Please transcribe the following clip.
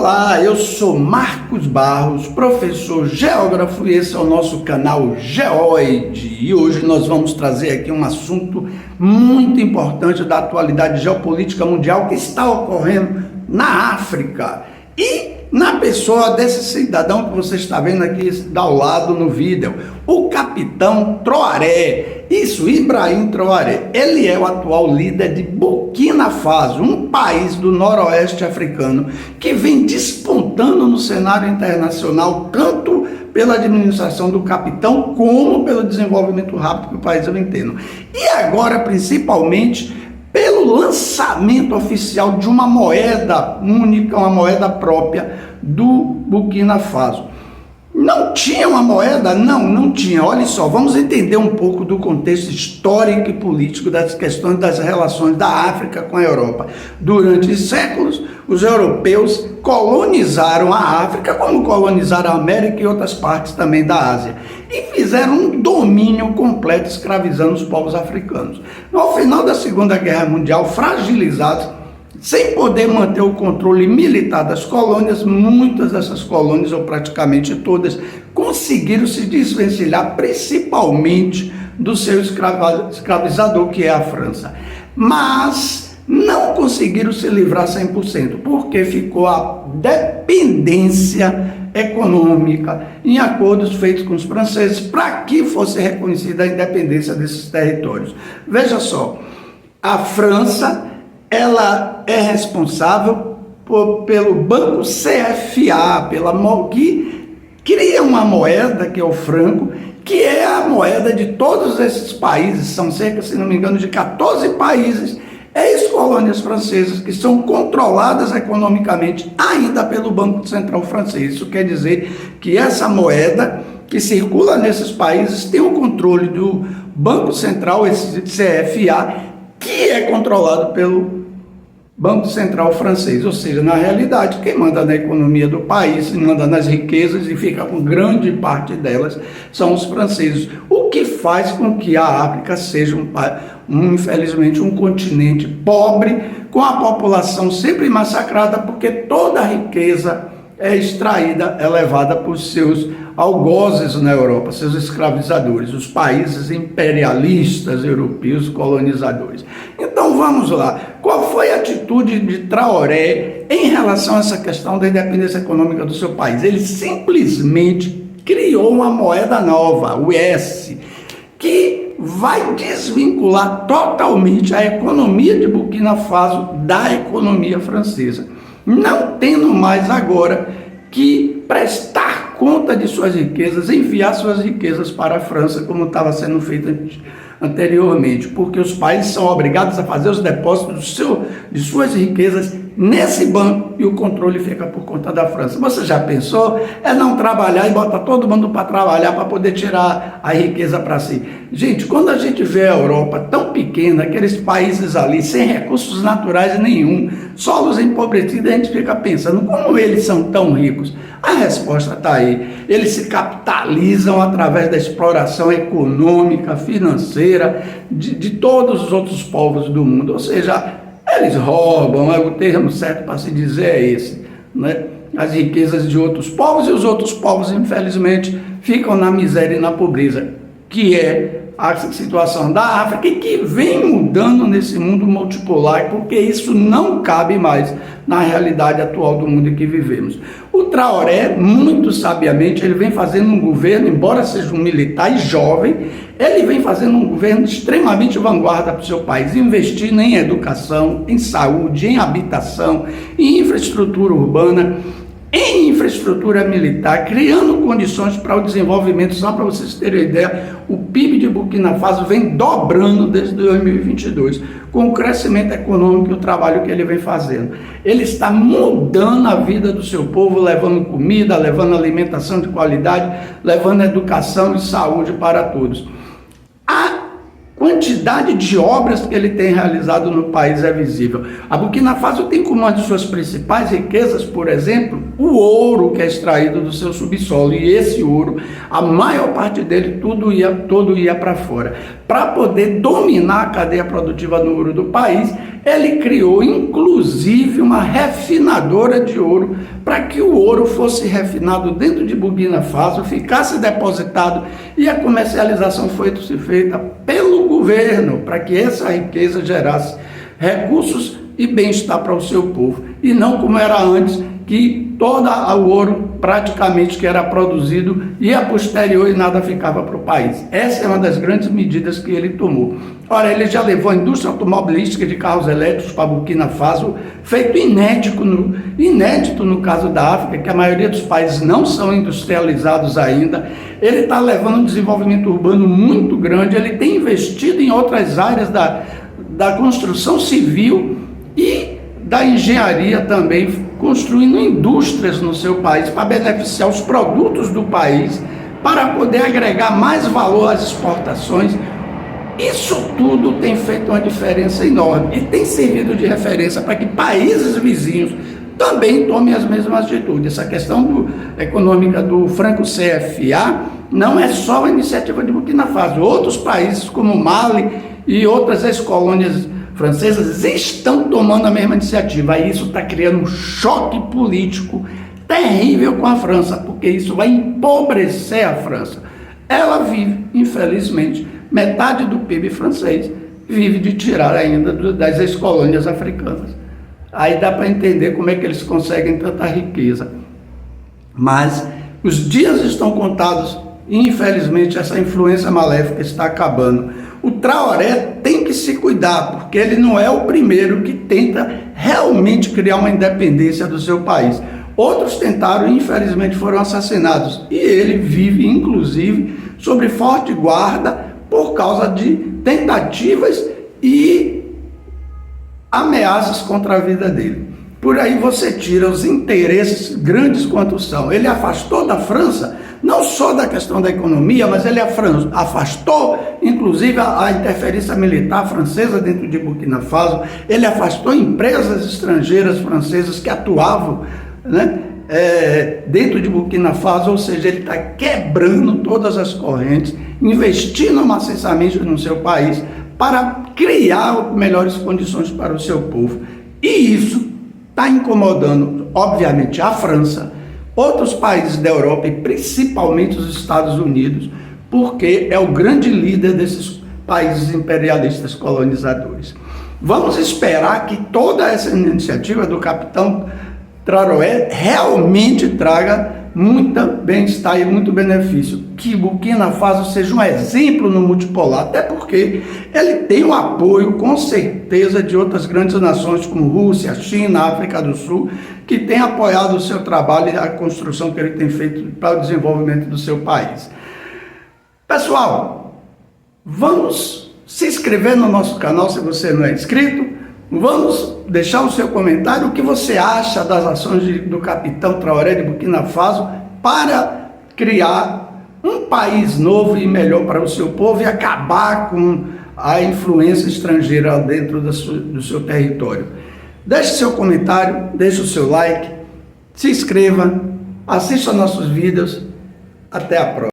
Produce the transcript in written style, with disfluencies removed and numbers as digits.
Olá, eu sou Marcos Barros, professor geógrafo, e esse é o nosso canal Geoide. E hoje nós vamos trazer aqui um assunto muito importante da atualidade geopolítica mundial que está ocorrendo na África. E na pessoa desse cidadão que você está vendo aqui ao lado no vídeo, o capitão Traoré. Isso, Ibrahim Traoré. Ele é o atual líder de Burkina Faso, um país do noroeste africano que vem despontando no cenário internacional, tanto pela administração do capitão como pelo desenvolvimento rápido que o país vem tendo. E agora, principalmente, pelo lançamento oficial de uma moeda única, uma moeda própria do Burkina Faso. Não tinha uma moeda? Não tinha. Olha só, vamos entender um pouco do contexto histórico e político das questões das relações da África com a Europa. Durante séculos, os europeus colonizaram a África, como colonizaram a América e outras partes também da Ásia, e fizeram um domínio completo, escravizando os povos africanos. Ao final da Segunda Guerra Mundial, fragilizados, sem poder manter o controle militar das colônias, muitas dessas colônias, ou praticamente todas, conseguiram se desvencilhar principalmente do seu escravizador, que é a França. Mas não conseguiram se livrar 100%, porque ficou a dependência econômica em acordos feitos com os franceses para que fosse reconhecida a independência desses territórios. Veja só, a França, ela é responsável pelo Banco CFA, que cria uma moeda, que é o franco, que é a moeda de todos esses países, são cerca, se não me engano, de 14 países, ex-colônias francesas, que são controladas economicamente ainda pelo Banco Central francês. Isso quer dizer que essa moeda que circula nesses países tem o controle do Banco Central, esse CFA, que é controlado pelo Banco Central francês. Ou seja, na realidade, quem manda na economia do país, manda nas riquezas e fica com grande parte delas, são os franceses. O que faz com que a África seja, infelizmente, um continente pobre, com a população sempre massacrada, porque toda a riqueza é extraída, é levada por seus algozes na Europa, seus escravizadores, os países imperialistas europeus colonizadores. Então vamos lá, qual foi a atitude de Traoré em relação a essa questão da independência econômica do seu país? Ele simplesmente criou uma moeda nova, o IS, que vai desvincular totalmente a economia de Burkina Faso da economia francesa, não tendo mais agora que prestar conta de suas riquezas, enviar suas riquezas para a França, como estava sendo feito anteriormente, porque os países são obrigados a fazer os depósitos de suas riquezas nesse banco e o controle fica por conta da França. Você já pensou? É não trabalhar e botar todo mundo para trabalhar para poder tirar a riqueza para si. Gente, quando a gente vê a Europa tão pequena, aqueles países ali sem recursos naturais nenhum, solos empobrecidos, a gente fica pensando como eles são tão ricos. A resposta está aí. Eles se capitalizam através da exploração econômica, financeira de todos os outros povos do mundo. Ou seja, eles roubam, o termo certo para se dizer é esse, né? As riquezas de outros povos, e os outros povos, infelizmente, ficam na miséria e na pobreza, que é a situação da África e que vem mudando nesse mundo multipolar, porque isso não cabe mais na realidade atual do mundo em que vivemos. O Traoré, muito sabiamente, ele vem fazendo um governo, embora seja um militar e jovem, ele vem fazendo um governo extremamente vanguarda para o seu país, investindo em educação, em saúde, em habitação, em infraestrutura urbana, em infraestrutura militar, criando condições para o desenvolvimento. Só para vocês terem uma ideia, o PIB de Burkina Faso vem dobrando desde 2022, com o crescimento econômico e o trabalho que ele vem fazendo. Ele está mudando a vida do seu povo, levando comida, levando alimentação de qualidade, levando educação e saúde para todos. A quantidade de obras que ele tem realizado no país é visível. A Burkina Faso tem como uma de suas principais riquezas, por exemplo, o ouro que é extraído do seu subsolo. E esse ouro, a maior parte dele, todo ia para fora. Para poder dominar a cadeia produtiva no ouro do país, Ele criou inclusive uma refinadora de ouro para que o ouro fosse refinado dentro de Burkina Faso, ficasse depositado e a comercialização fosse feita pelo governo para que essa riqueza gerasse recursos e bem-estar para o seu povo, e não como era antes, que todo o ouro praticamente que era produzido ia posterior e nada ficava para o país. Essa é uma das grandes medidas que ele tomou. Ora, ele já levou a indústria automobilística de carros elétricos para Burkina Faso, feito inédito no caso da África, que a maioria dos países não são industrializados ainda. Ele está levando um desenvolvimento urbano muito grande, ele tem investido em outras áreas da construção civil e da engenharia também, construindo indústrias no seu país para beneficiar os produtos do país, para poder agregar mais valor às exportações. Isso tudo tem feito uma diferença enorme e tem servido de referência para que países vizinhos também tomem as mesmas atitudes. Essa questão econômica do Franco CFA não é só uma iniciativa de Burkina Faso. Outros países como Mali e outras ex-colônias francesas estão tomando a mesma iniciativa. E isso está criando um choque político terrível com a França, porque isso vai empobrecer a França. Ela vive, infelizmente, metade do PIB francês vive de tirar ainda das ex-colônias africanas. Aí dá para entender como é que eles conseguem tanta riqueza. Mas os dias estão contados e, infelizmente, essa influência maléfica está acabando. O Traoré tem que se cuidar, porque ele não é o primeiro que tenta realmente criar uma independência do seu país. Outros tentaram e, infelizmente, foram assassinados. E ele vive, inclusive, sob forte guarda por causa de tentativas e ameaças contra a vida dele. Por aí você tira os interesses grandes quanto são. Ele afastou da França, não só da questão da economia, mas ele afastou, inclusive, a interferência militar francesa dentro de Burkina Faso. Ele afastou empresas estrangeiras francesas que atuavam, né, dentro de Burkina Faso, ou seja, ele está quebrando todas as correntes, investindo maciçamente no seu país para criar melhores condições para o seu povo. E isso está incomodando, obviamente, a França, outros países da Europa e principalmente os Estados Unidos, porque é o grande líder desses países imperialistas colonizadores. Vamos esperar que toda essa iniciativa do capitão Traoré realmente traga muito bem-estar e muito benefício, que Burkina Faso seja um exemplo no multipolar, até porque ele tem o apoio, com certeza, de outras grandes nações como Rússia, China, África do Sul, que têm apoiado o seu trabalho e a construção que ele tem feito para o desenvolvimento do seu país. Pessoal, vamos se inscrever no nosso canal se você não é inscrito. Vamos deixar o seu comentário, o que você acha das ações do capitão Traoré de Burkina Faso para criar um país novo e melhor para o seu povo e acabar com a influência estrangeira dentro do seu território. Deixe seu comentário, deixe o seu like, se inscreva, assista nossos vídeos. Até a próxima.